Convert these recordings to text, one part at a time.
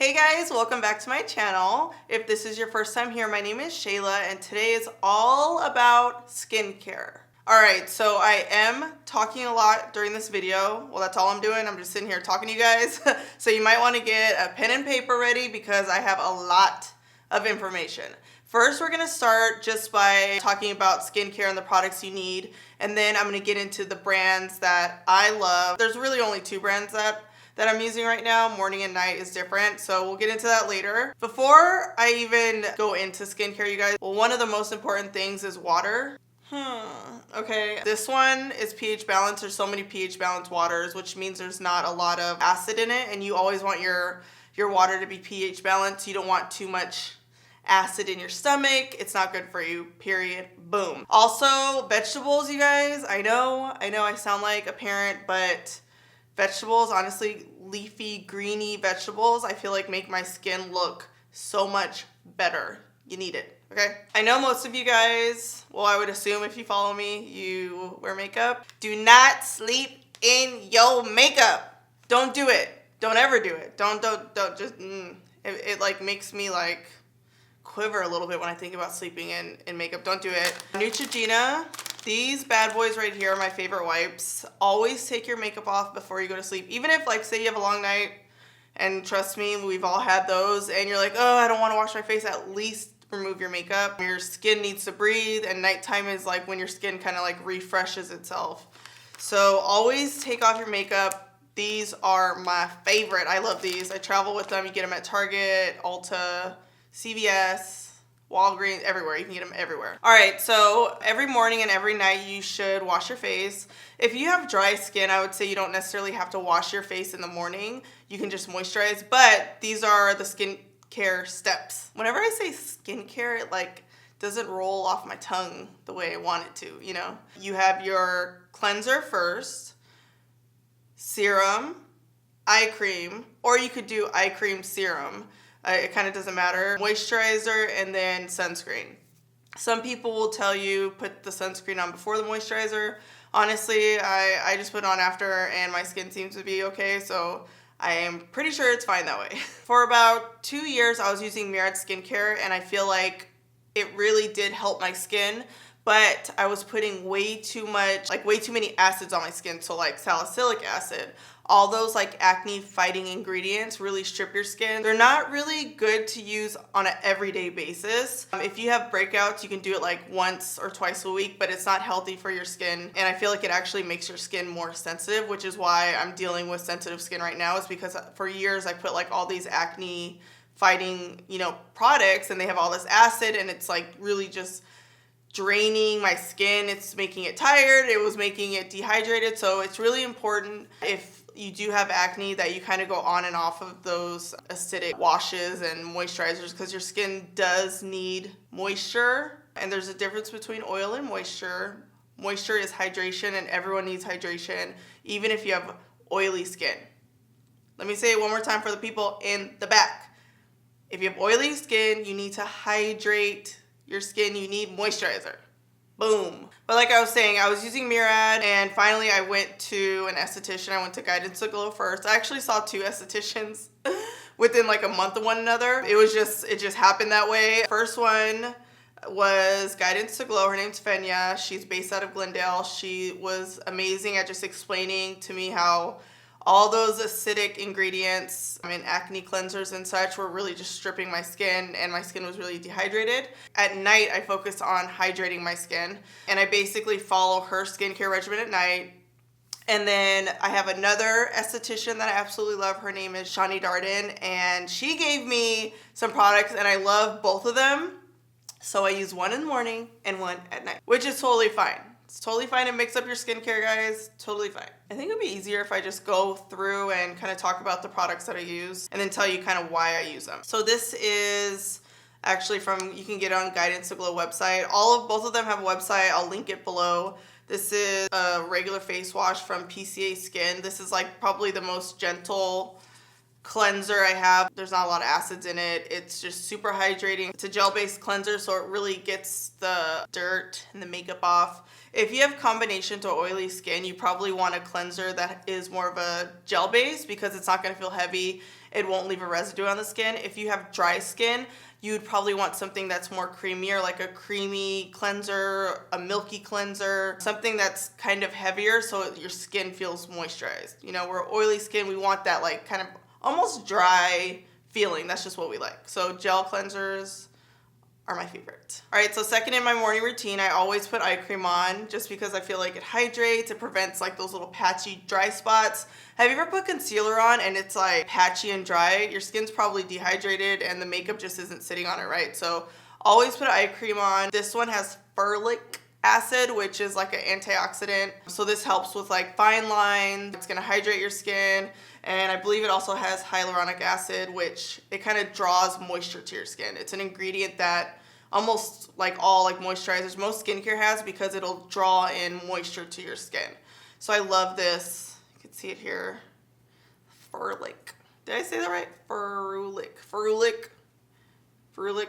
Hey guys, welcome back to my channel. If this is your first time here, my name is Shayla and today is all about skincare. Alright, so I am talking a lot during this video. Well, that's all I'm doing. I'm just sitting here talking to you guys. So you might want to get a pen and paper ready because I have a lot of information. First, we're going to start just by talking about skincare and the products you need. And then I'm going to get into the brands that I love. There's really only two brands that I'm using right now. Morning and night is different, so we'll get into that later. Before I even go into skincare, you guys, well, one of the most important things is water. Okay, this one is pH balanced. There's so many pH balanced waters, which means there's not a lot of acid in it, and you always want your water to be pH balanced. You don't want too much acid in your stomach. It's not good for you, period. Boom. Also, vegetables, you guys. I know I sound like a parent, but vegetables, honestly, leafy, greeny vegetables, I feel like make my skin look so much better. You need it, okay? I know most of you guys, well, I would assume if you follow me, you wear makeup. Do not sleep in your makeup. Don't do it. Don't ever do it. Don't just, it like makes me like quiver a little bit when I think about sleeping in makeup. Don't do it. Neutrogena. These bad boys right here are my favorite wipes. Always take your makeup off before you go to sleep. Even if, like, say you have a long night, and trust me, we've all had those, and you're like, oh, I don't want to wash my face, at least remove your makeup. Your skin needs to breathe, and nighttime is like when your skin kind of like refreshes itself. So always take off your makeup. These are my favorite. I love these. I travel with them. You get them at Target, Ulta, CVS, Walgreens, everywhere. You can get them everywhere. All right, so every morning and every night you should wash your face. If you have dry skin, I would say you don't necessarily have to wash your face in the morning. You can just moisturize, but these are the skincare steps. Whenever I say skincare, it like doesn't roll off my tongue the way I want it to, you know? You have your cleanser first, serum, eye cream, or you could do eye cream serum. It kind of doesn't matter. Moisturizer and then sunscreen. Some people will tell you put the sunscreen on before the moisturizer. Honestly, I just put it on after and my skin seems to be okay, so I am pretty sure it's fine that way. For about 2 years, I was using Murad skincare and I feel like it really did help my skin, but I was putting way too many acids on my skin, so like salicylic acid. All those like acne fighting ingredients really strip your skin. They're not really good to use on an everyday basis. If you have breakouts, you can do it like once or twice a week, but it's not healthy for your skin. And I feel like it actually makes your skin more sensitive, which is why I'm dealing with sensitive skin right now, is because for years I put like all these acne fighting, products, and they have all this acid and it's like really just draining my skin. It's making it tired. It was making it dehydrated. So it's really important if you do have acne that you kind of go on and off of those acidic washes and moisturizers, because your skin does need moisture. And there's a difference between oil and moisture. Moisture is hydration and everyone needs hydration, even if you have oily skin. Let me say it one more time for the people in the back. If you have oily skin, you need to hydrate your skin. You need moisturizer. Boom. But like I was saying, I was using Murad and finally I went to an esthetician. I went to Guidance to Glow first. I actually saw two estheticians within like a month of one another. It just happened that way. First one was Guidance to Glow. Her name's Fenya. She's based out of Glendale. She was amazing at just explaining to me how all those acidic ingredients in acne cleansers and such were really just stripping my skin, and my skin was really dehydrated. At night, I focus on hydrating my skin, and I basically follow her skincare regimen at night. And then I have another esthetician that I absolutely love. Her name is Shani Darden, and she gave me some products, and I love both of them. So I use one in the morning and one at night, which is totally fine. It's totally fine to mix up your skincare, guys. Totally fine. I think it would be easier if I just go through and kind of talk about the products that I use and then tell you kind of why I use them. So this is actually you can get it on Guidance to Glow website. Both of them have a website. I'll link it below. This is a regular face wash from PCA Skin. This is like probably the most gentle cleanser I have. There's not a lot of acids in it. It's just super hydrating. It's a gel-based cleanser, so it really gets the dirt and the makeup off. If you have combination to oily skin, you probably want a cleanser that is more of a gel base because it's not going to feel heavy it won't leave a residue on the skin. If you have dry skin, you'd probably want something that's more creamier, like a creamy cleanser, a milky cleanser, something that's kind of heavier so your skin feels moisturized. You know, we're oily skin, we want that like kind of almost dry feeling. That's just what we like. So gel cleansers are my favorite. All right, so second in my morning routine, I always put eye cream on just because I feel like it hydrates, it prevents like those little patchy dry spots. Have you ever put concealer on and it's like patchy and dry? Your skin's probably dehydrated and the makeup just isn't sitting on it right. So always put eye cream on. This one has ferulic acid, which is like an antioxidant. So this helps with like fine lines. It's gonna hydrate your skin. And I believe it also has hyaluronic acid, which it kind of draws moisture to your skin. It's an ingredient that almost like all like moisturizers, most skincare has, because it'll draw in moisture to your skin. So I love this. You can see it here. Ferulic. Did I say that right? Ferulic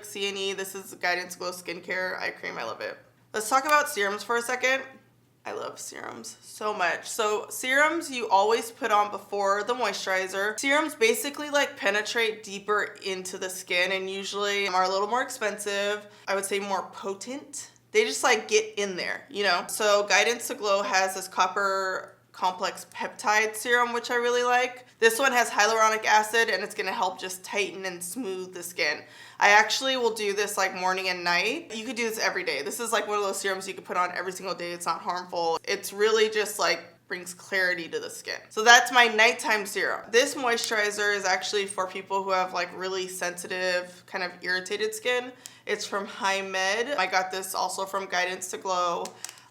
C E. This is Guidance Glow Skincare Eye Cream. I love it. Let's talk about serums for a second. I love serums so much. So serums you always put on before the moisturizer. Serums basically like penetrate deeper into the skin and usually are a little more expensive. I would say more potent. They just like get in there, you know? So Guidance to Glow has this copper complex peptide serum, which I really like. This one has hyaluronic acid and it's gonna help just tighten and smooth the skin. I actually will do this like morning and night. You could do this every day. This is like one of those serums you could put on every single day. It's not harmful. It's really just like brings clarity to the skin. So that's my nighttime serum. This moisturizer is actually for people who have like really sensitive, kind of irritated skin. It's from Hymed. I got this also from Guidance to Glow.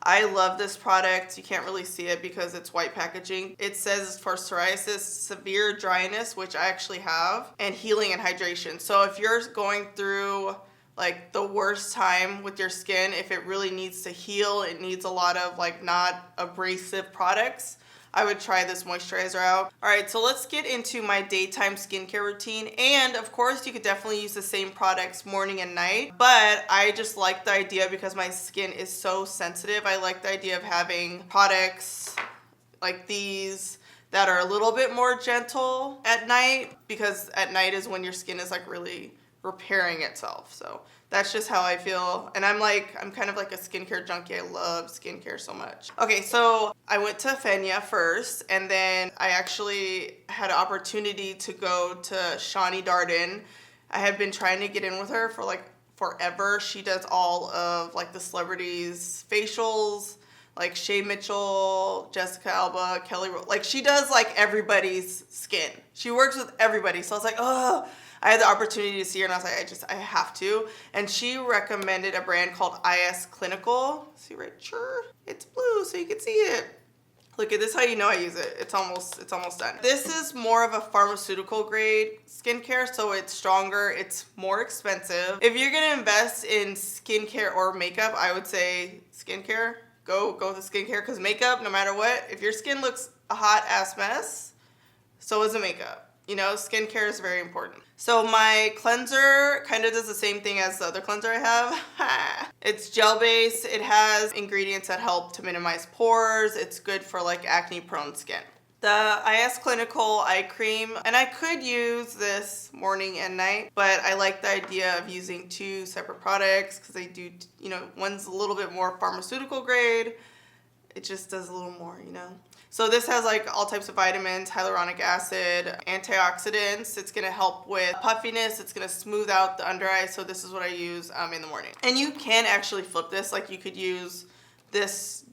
I love this product. You can't really see it because it's white packaging. It says for psoriasis, severe dryness, which I actually have, and healing and hydration. So if you're going through like the worst time with your skin, if it really needs to heal, it needs a lot of like not abrasive products, I would try this moisturizer out. All right, so let's get into my daytime skincare routine. And of course, you could definitely use the same products morning and night, but I just like the idea because my skin is so sensitive. I like the idea of having products like these that are a little bit more gentle at night, because at night is when your skin is like really repairing itself. So that's just how I feel. And I'm kind of like a skincare junkie. I love skincare so much. Okay, so I went to Fenya first, and then I actually had an opportunity to go to Shani Darden. I had been trying to get in with her for like forever. She does all of like the celebrities' facials, like Shay Mitchell, Jessica Alba, Kelly, like she does like everybody's skin. She works with everybody. So I was like, oh, I had the opportunity to see her and I was like, I have to. And she recommended a brand called IS Clinical. See right here? It's blue so you can see it. Look at this, how you know I use it. It's almost done. This is more of a pharmaceutical grade skincare, so it's stronger, it's more expensive. If you're gonna invest in skincare or makeup, I would say skincare. Go with the skincare, because makeup, no matter what, if your skin looks a hot ass mess, so is the makeup. You know, skincare is very important. So my cleanser kind of does the same thing as the other cleanser I have. It's gel based. It has ingredients that help to minimize pores. It's good for like acne prone skin. The IS Clinical eye cream, and I could use this morning and night, but I like the idea of using two separate products because they do, you know, one's a little bit more pharmaceutical grade. It just does a little more, you know. So this has like all types of vitamins, hyaluronic acid, antioxidants. It's gonna help with puffiness. It's gonna smooth out the under eye. So this is what I use in the morning. And you can actually flip this. Like you could use this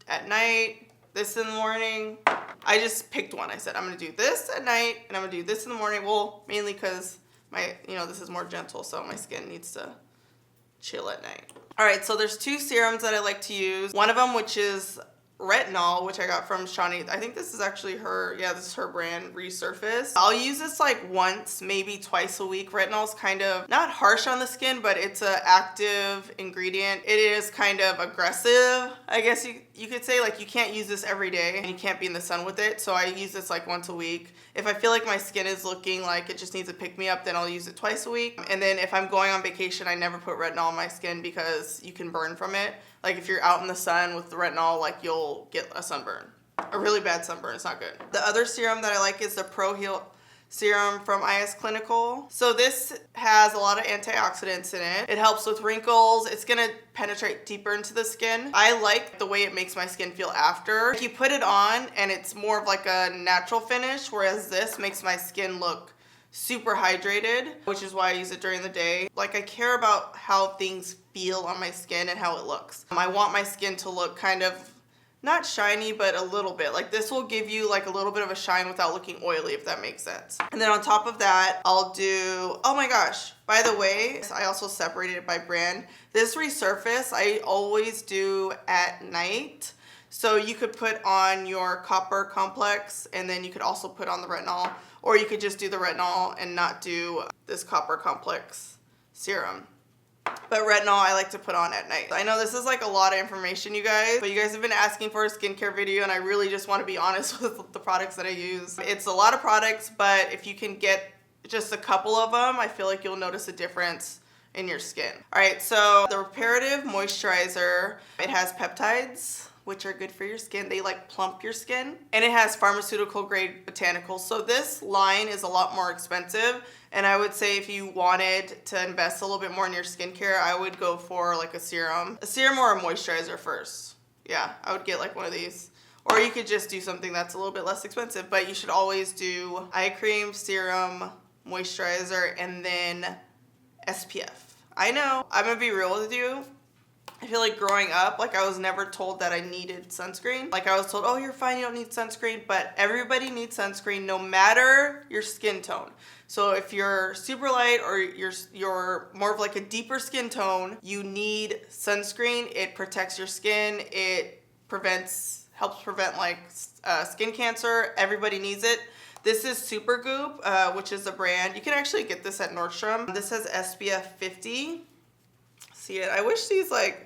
at night, this in the morning. I just picked one. I said, I'm gonna do this at night and I'm gonna do this in the morning. Well, mainly because this is more gentle. So my skin needs to chill at night. All right, so there's two serums that I like to use. One of them, which is Retinol, which I got from Shani. I think this is actually her, yeah, this is her brand, Resurface. I'll use this like once, maybe twice a week. Retinol's kind of not harsh on the skin, but it's an active ingredient. It is kind of aggressive, I guess you could say. Like you can't use this every day and you can't be in the sun with it. So I use this like once a week. If I feel like my skin is looking like it just needs to pick me up, then I'll use it twice a week. And then if I'm going on vacation, I never put retinol on my skin because you can burn from it. Like if you're out in the sun with the retinol, like you'll get a sunburn. A really bad sunburn, it's not good. The other serum that I like is the PRO-HEAL serum from IS Clinical. So this has a lot of antioxidants in it. It helps with wrinkles. It's gonna penetrate deeper into the skin. I like the way it makes my skin feel after. You put it on and it's more of like a natural finish, whereas this makes my skin look super hydrated, which is why I use it during the day. Like, I care about how things feel on my skin and how it looks. I want my skin to look kind of not shiny, but a little bit. Like, this will give you like a little bit of a shine without looking oily, if that makes sense. And then on top of that, I'll do, oh my gosh, by the way, I also separated it by brand. This Resurface, I always do at night. So you could put on your copper complex, and then you could also put on the retinol, or you could just do the retinol and not do this copper complex serum. But retinol I like to put on at night. I know this is like a lot of information, you guys, but you guys have been asking for a skincare video, and I really just want to be honest with the products that I use. It's a lot of products, but if you can get just a couple of them, I feel like you'll notice a difference in your skin. All right, so the Reparative Moisturizer, it has peptides, which are good for your skin. They like plump your skin. And it has pharmaceutical grade botanicals. So this line is a lot more expensive. And I would say if you wanted to invest a little bit more in your skincare, I would go for like a serum. A serum or a moisturizer first. Yeah, I would get like one of these. Or you could just do something that's a little bit less expensive, but you should always do eye cream, serum, moisturizer, and then SPF. I know, I'm gonna be real with you. I feel like growing up, like, I was never told that I needed sunscreen. Like, I was told, oh, you're fine, you don't need sunscreen, but everybody needs sunscreen no matter your skin tone. So if you're super light or you're more of like a deeper skin tone, you need sunscreen. It protects your skin. It helps prevent like skin cancer. Everybody needs it. This is SUPERGOOP, which is a brand. You can actually get this at Nordstrom. This has SPF 50. See it? I wish these like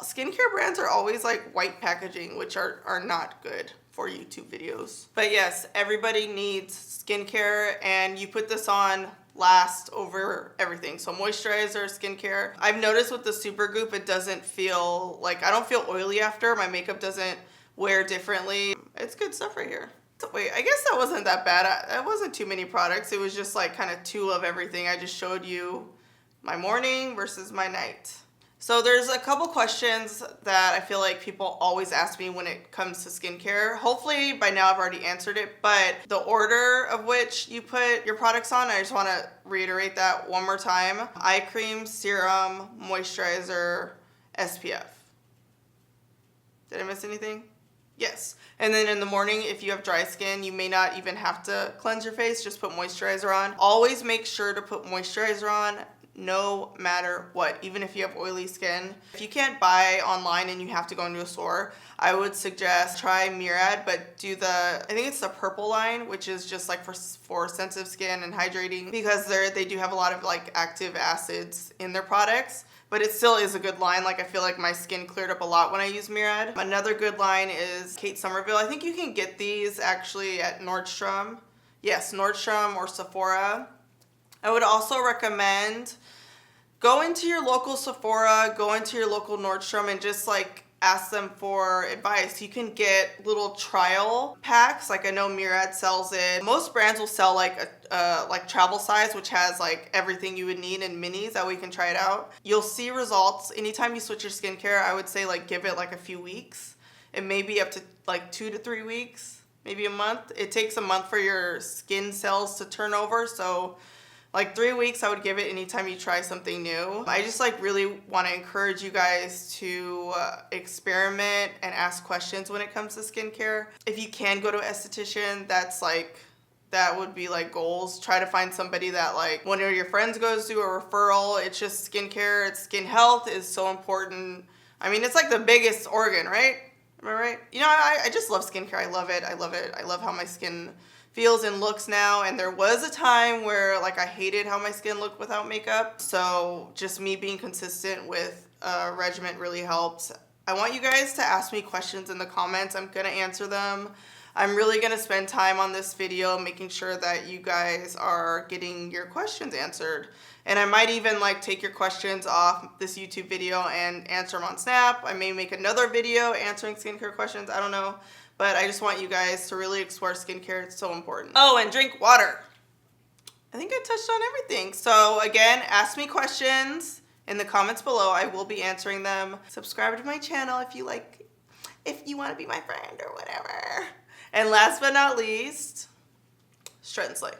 skincare brands are always like white packaging, which are not good for YouTube videos. But yes, everybody needs skincare, and you put this on last over everything. So moisturizer, skincare. I've noticed with the SUPERGOOP, it doesn't feel like, I don't feel oily after. My makeup doesn't wear differently. It's good stuff right here. So wait, I guess that wasn't that bad. That wasn't too many products. It was just like kind of two of everything. I just showed you my morning versus my night. So there's a couple questions that I feel like people always ask me when it comes to skincare. Hopefully by now I've already answered it, but the order of which you put your products on, I just want to reiterate that one more time. Eye cream, serum, moisturizer, SPF. Did I miss anything? Yes. And then in the morning, if you have dry skin, you may not even have to cleanse your face, just put moisturizer on. Always make sure to put moisturizer on no matter what, even if you have oily skin. If you can't buy online and you have to go into a store, I would suggest try Murad, but do I think it's the purple line, which is just like for sensitive skin and hydrating, because they do have a lot of like active acids in their products. But it still is a good line. Like, I feel like my skin cleared up a lot when I use Murad. Another good line is Kate Somerville. I think you can get these actually at Nordstrom. Yes, Nordstrom or Sephora. I would also recommend go into your local Sephora, go into your local Nordstrom, and just like ask them for advice. You can get little trial packs. Like, I know Murad sells it. Most brands will sell like like travel size, which has like everything you would need in minis. That way you can try it out. You'll see results. Anytime you switch your skincare, I would say like give it like a few weeks. It may be up to like 2 to 3 weeks, maybe a month. It takes a month for your skin cells to turn over. So like 3 weeks, I would give it anytime you try something new. I just like really want to encourage you guys to experiment and ask questions when it comes to skincare. If you can go to an esthetician, that would be like goals. Try to find somebody that like one of your friends goes to, a referral. It's just skincare. It's skin health is so important. I mean, it's like the biggest organ, right? Am I right? You know, I just love skincare. I love it. I love it. I love how my skin feels and looks now, and there was a time where like I hated how my skin looked without makeup. So just me being consistent with a regimen really helps. I want you guys to ask me questions in the comments. I'm gonna answer them. I'm really gonna spend time on this video making sure that you guys are getting your questions answered. And I might even like take your questions off this YouTube video and answer them on Snap. I may make another video answering skincare questions, I don't know. but I just want you guys to really explore skincare. It's so important. Oh, and drink water. I think I touched on everything. So again, ask me questions in the comments below. I will be answering them. Subscribe to my channel if you want to be my friend or whatever. And last but not least, strut and slay.